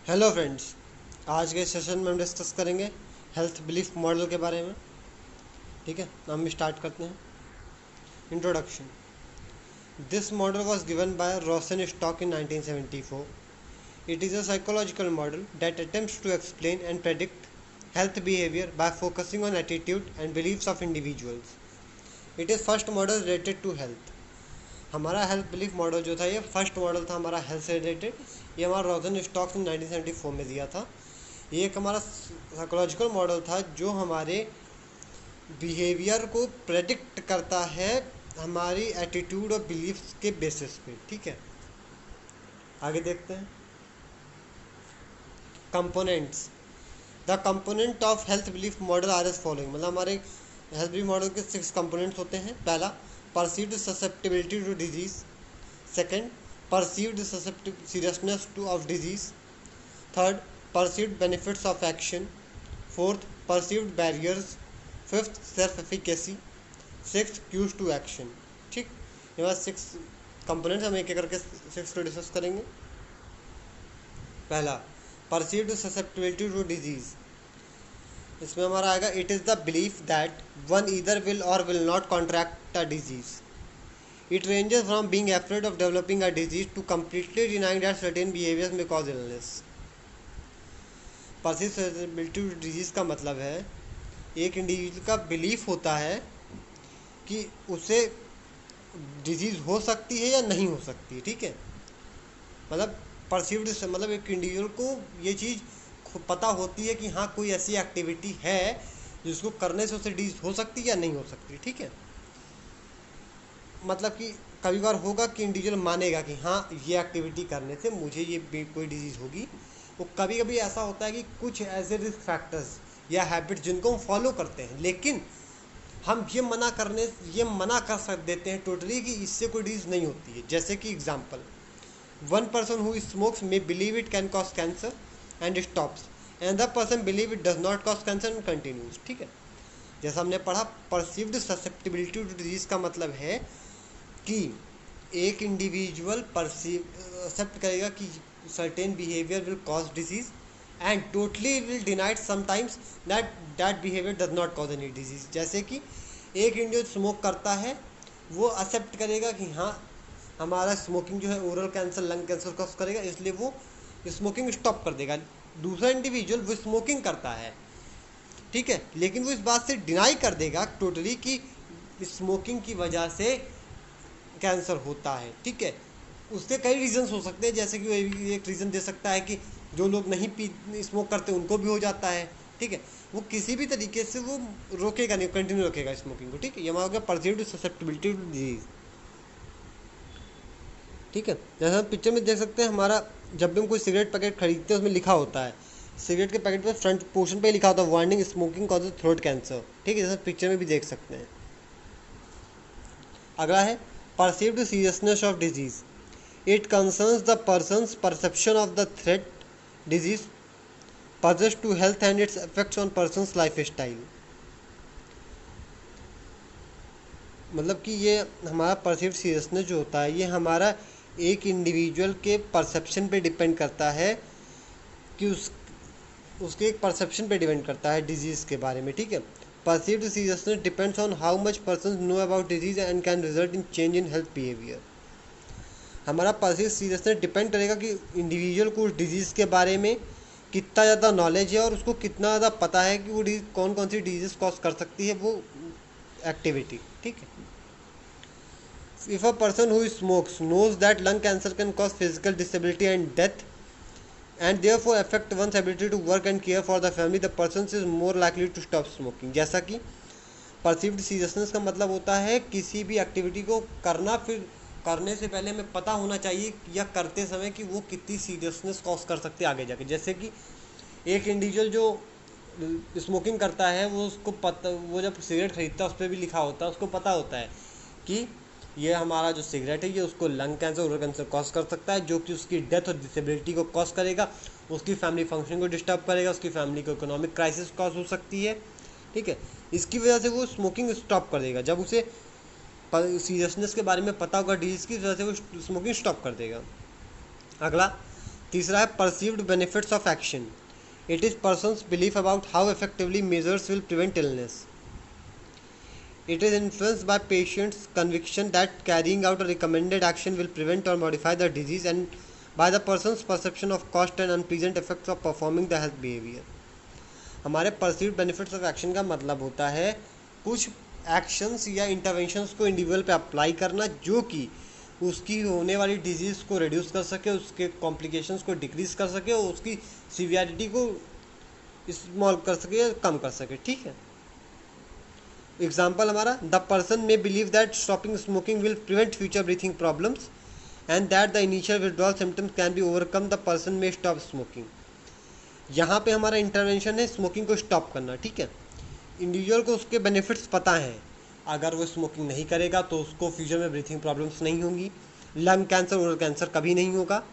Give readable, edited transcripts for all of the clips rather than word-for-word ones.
Hello friends, आज के session में हम डिस्कस करेंगे हेल्थ बिलीफ मॉडल के बारे में। ठीक है, हम स्टार्ट करते हैं। Introduction. This model was given by Rosenstock in 1974. It is a psychological model that attempts to explain and predict health behavior by focusing on attitude and beliefs of individuals. It is first model related to health. हमारा health belief model जो था, ये first model था हमारा health से related. ये हमारा रोजन stocks ने 1974 में दिया था। ये एक हमारा साइकोलॉजिकल मॉडल था जो हमारे बिहेवियर को प्रेडिक्ट करता है हमारी एटीट्यूड और बिलीफ्स के बेसिस पे। ठीक है, आगे देखते हैं। Components. The component of health belief model are as following. मतलब हमारे हेल्थ बिलीफ मॉडल के 6 कंपोनेंट्स होते हैं। पहला, perceived susceptibility to disease. Second, perceived seriousness to of disease. Third, perceived benefits of action. Fourth, perceived barriers. Fifth, self efficacy. Six, cues to action. ठीक, ये बात 6 components, हम एक एक करके 6 को डिस्कस करेंगे। पहला, परसीव्ड ससेप्टिबिलिटी टू डिजीज। इसमें हमारा आएगा, it is the belief that one either will or will not contract a disease. It ranges from being afraid of developing a disease to completely denying that certain behaviors may cause illness. Susceptibility to disease का मतलब है एक individual का belief होता है कि उसे disease हो सकती है या नहीं हो सकती है। ठीक है, मतलब परसीव्ड से मतलब एक इंडिविजुअल को ये चीज़ पता होती है कि हाँ, कोई ऐसी एक्टिविटी है जिसको करने से उसे डिजीज़ हो सकती है या नहीं हो सकती। ठीक है, मतलब कि कभी बार होगा कि इंडिविजुअल मानेगा कि हाँ, ये एक्टिविटी करने से मुझे ये कोई डिजीज़ होगी। वो कभी कभी ऐसा होता है कि कुछ ऐसे रिस्क फैक्टर्स या हैबिट्स जिनको हम फॉलो करते हैं, लेकिन हम ये मना कर देते हैं टोटली कि इससे कोई डिजीज़ नहीं होती है। जैसे कि example, one person who smokes may believe it can cause cancer and stops, another person believe it does not cause cancer and continues. ठीक है, जैसा हमने पढ़ा, परसीव्ड ससेप्टिबिलिटी टू डिजीज़ का मतलब है कि एक इंडिविजुअल एक्सेप्ट करेगा कि certain behaviour will cause disease and totally will denied sometimes that behaviour does not cause any disease. जैसे कि एक इंडिविजुअल स्मोक करता है, वो एक्सेप्ट करेगा कि हाँ, हमारा स्मोकिंग जो है oral cancer, lung cancer cause करेगा, इसलिए वो स्मोकिंग स्टॉप कर देगा। दूसरा इंडिविजुअल वो स्मोकिंग करता है, ठीक है, लेकिन वो इस बात से डिनाई कर देगा टोटली कि स्मोकिंग की वजह से कैंसर होता है। ठीक है, उसके कई रीजंस हो सकते हैं, जैसे कि वो एक रीज़न दे सकता है कि जो लोग नहीं स्मोक करते उनको भी हो जाता है। ठीक है, वो किसी भी तरीके से वो रोकेगा नहीं, कंटिन्यू रखेगा स्मोकिंग को। ठीक है, ये हमारा हो गया परसीव्ड ससेप्टिबिलिटी टू डिजीज। ठीक है, जैसे हम पिक्चर में देख सकते हैं, हमारा जब भी हम कोई सिगरेट पैकेट खरीदते हैं उसमें लिखा होता है, सिगरेट के पैकेट पे फ्रंट पोर्शन पे लिखा होता है, warning smoking causes throat cancer. ठीक है, जैसे पिक्चर में भी देख सकते हैं। अगला है perceived seriousness of disease. It concerns the person's perception of the threat disease poses to health and its effects on person's lifestyle. मतलब कि ये हमारा परसीव्ड सीरियसनेस जो होता है, ये हमारा एक इंडिविजुअल के परसेप्शन पे डिपेंड करता है कि उसके एक परसेप्शन पे डिपेंड करता है डिजीज़ के बारे में। ठीक है, perceived seriousness depends on how much persons know about disease and can result in change in health behavior. हमारा perceived seriousness डिपेंड करेगा कि इंडिविजुअल को उस डिजीज़ के बारे में कितना ज़्यादा नॉलेज है और उसको कितना ज़्यादा पता है कि वो कौन कौन सी डिजीज़ कॉज कर सकती है वो एक्टिविटी। ठीक है, if a person who smokes knows that lung cancer can cause physical disability and death and therefore affect one's ability to work and care for the family, the person is more likely to stop smoking. जैसा कि perceived seriousness का मतलब होता है किसी भी activity को करना, फिर करने से पहले हमें पता होना चाहिए या करते समय कि वो कितनी सीरियसनेस कॉज कर सकते हैं आगे जाके। जैसे कि एक इंडिविजुअल जो स्मोकिंग करता है, वो उसको पता, वो जब सिगरेट खरीदता है उस पर भी लिखा होता है, उसको पता होता है कि ये हमारा जो सिगरेट है ये उसको lung cancer, oral cancer cause कर सकता है, जो कि उसकी डेथ और डिसेबिलिटी को कॉज करेगा, उसकी फैमिली फंक्शन को डिस्टर्ब करेगा, उसकी फैमिली को इकोनॉमिक क्राइसिस कॉज हो सकती है। ठीक है, इसकी वजह से वो स्मोकिंग स्टॉप कर देगा। जब उसे सीरियसनेस के बारे में पता होगा डिजीज़ की वजह से, वो स्मोकिंग स्टॉप कर देगा। अगला, तीसरा है perceived benefits of action. It is persons belief about how effectively measures will prevent illness. It is influenced by patients' conviction that carrying out a recommended action will prevent or modify the disease, and by the person's perception of cost and unpleasant effects of performing the health behavior. हमारे perceived benefits of action का मतलब होता है कुछ actions या interventions को individual पे apply करना जो कि उसकी होने वाली disease को reduce कर सके, उसके complications को decrease कर सके और उसकी severity को small कर सके या कम कर सके। ठीक है, एग्जाम्पल हमारा the person may believe that stopping smoking will prevent future breathing problems and that the initial withdrawal symptoms can be overcome, the person may stop smoking. यहाँ पे हमारा इंटरवेंशन है स्मोकिंग को स्टॉप करना। ठीक है, इंडिविजुअल को उसके बेनिफिट्स पता हैं, अगर वो स्मोकिंग नहीं करेगा तो उसको फ्यूचर में ब्रीथिंग प्रॉब्लम्स नहीं होंगी, लंग कैंसर ओरल कैंसर कभी नहीं होगा।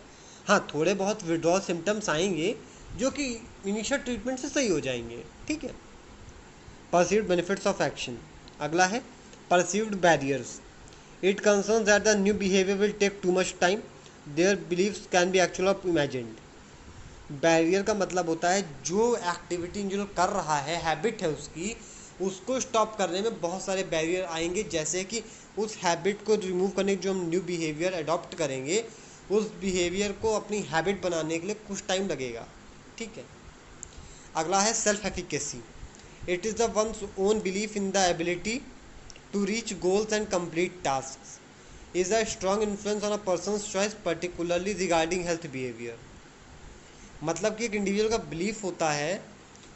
हाँ, थोड़े बहुत विड्रॉल सिम्टम्स आएंगे जो कि इनिशियल ट्रीटमेंट से सही हो जाएंगे। ठीक है, perceived benefits of action। अगला है perceived barriers। It concerns that the new behavior will take too much time, their beliefs can be actual or imagined। Barrier का मतलब होता है जो एक्टिविटी जो कर रहा है, हैबिट है उसकी, उसको स्टॉप करने में बहुत सारे बैरियर आएंगे, जैसे कि उस हैबिट को रिमूव करने जो हम न्यू बिहेवियर अडॉप्ट करेंगे, उस बिहेवियर को अपनी हैबिट बनाने के लिए कुछ टाइम लगेगा। ठीक है, अगला है self efficacy. It is the one's own belief in the ability to reach goals and complete tasks is a strong influence on a person's choice, particularly regarding health behavior। मतलब कि एक इंडिविजुअल का belief होता है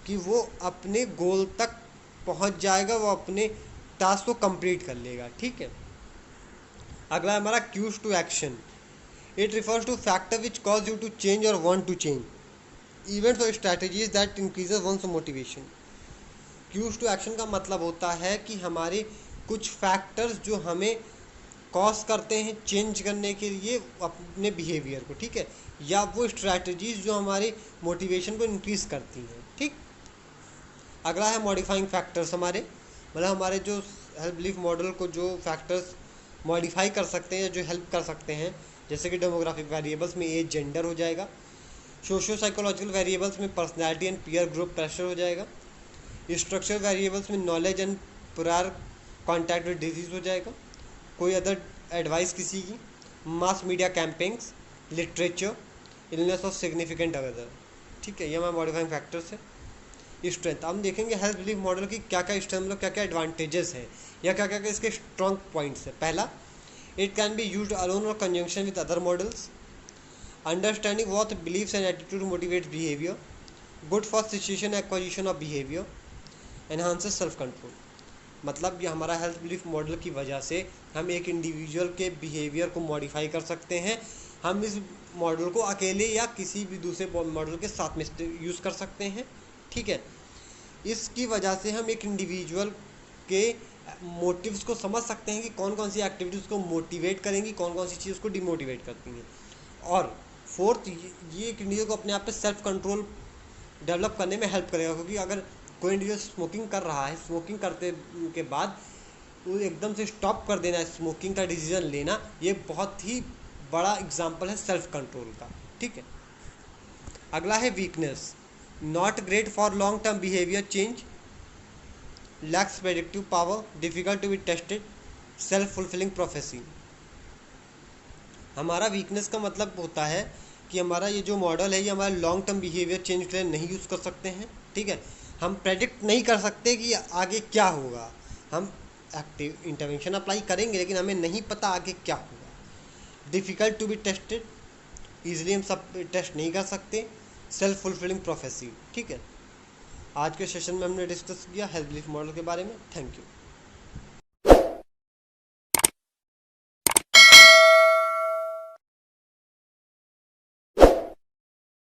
कि वो अपने गोल तक पहुंच जाएगा, वो अपने टास्क को कंप्लीट कर लेगा। ठीक है, अगला है हमारा cues to action. It refers to factor which cause you to change or want to change events or strategies that increases one's motivation. Cues to action का मतलब होता है कि हमारे कुछ फैक्टर्स जो हमें कॉज करते हैं चेंज करने के लिए अपने बिहेवियर को। ठीक है, या वो स्ट्रैटेजीज जो हमारे मोटिवेशन को इंक्रीज करती हैं। ठीक, अगला है मॉडिफाइंग फैक्टर्स। हमारे मतलब हमारे जो हेल्थ बिलीफ मॉडल को जो फैक्टर्स मॉडिफाई कर सकते हैं, जो हेल्प कर सकते हैं, जैसे कि डेमोग्राफिक वेरिएबल्स में एज जेंडर हो जाएगा, सोशियो साइकोलॉजिकल वेरिएबल्स में personality and peer group pressure हो जाएगा, स्ट्रक्चरल वेरिएबल्स में knowledge and prior contact with disease हो जाएगा, कोई अदर एडवाइस किसी की, mass media campaigns, literature, illness of significant other. ठीक है, ये हमारे मॉडिफाइंग फैक्टर्स है। स्ट्रेंथ हम देखेंगे हेल्थ बिलीफ मॉडल की क्या क्या स्ट्रेंथ, मतलब क्या क्या एडवांटेजेस हैं या क्या क्या इसके स्ट्रॉन्ग पॉइंट्स हैं। पहला, it can be used alone or conjunction with other models, understanding what beliefs and attitude motivate behaviour, good for situation acquisition of behaviour, enhances self control. मतलब ये हमारा हेल्थ बिलीफ मॉडल की वजह से हम एक इंडिविजुअल के बिहेवियर को मॉडिफाई कर सकते हैं। हम इस मॉडल को अकेले या किसी भी दूसरे मॉडल के साथ में यूज़ कर सकते हैं। ठीक है, इसकी वजह से हम एक इंडिविजुअल के मोटिव्स को समझ सकते हैं कि कौन कौन सी एक्टिविटीज़ को मोटिवेट करेंगी, कौन कौन सी चीज़ को डिमोटिवेट करती हैं। और फोर्थ, ये एक इंडिविजुअल को अपने आप पे सेल्फ कंट्रोल डेवलप करने में हेल्प करेगा, क्योंकि अगर कोई इंडिविजुअल स्मोकिंग कर रहा है, स्मोकिंग करते के बाद वो एकदम से स्टॉप कर देना, स्मोकिंग का डिसीजन लेना, ये बहुत ही बड़ा एग्जाम्पल है सेल्फ कंट्रोल का। ठीक है, अगला है weakness. Not great for long term behaviour change, lacks predictive power, difficult to be tested, self fulfilling prophecy. हमारा वीकनेस का मतलब होता है कि हमारा ये जो मॉडल है ये हमारा लॉन्ग टर्म बिहेवियर चेंज के लिए नहीं यूज़ कर सकते हैं। ठीक है, हम प्रेडिक्ट नहीं कर सकते कि आगे क्या होगा। हम एक्टिव इंटरवेंशन अप्लाई करेंगे लेकिन हमें नहीं पता आगे क्या होगा। Difficult to be tested, easily हम सब टेस्ट नहीं कर सकते। Self fulfilling prophecy. ठीक है, आज के सेशन में हमने डिस्कस किया हेल्थ बिलीफ मॉडल के बारे में। Thank you.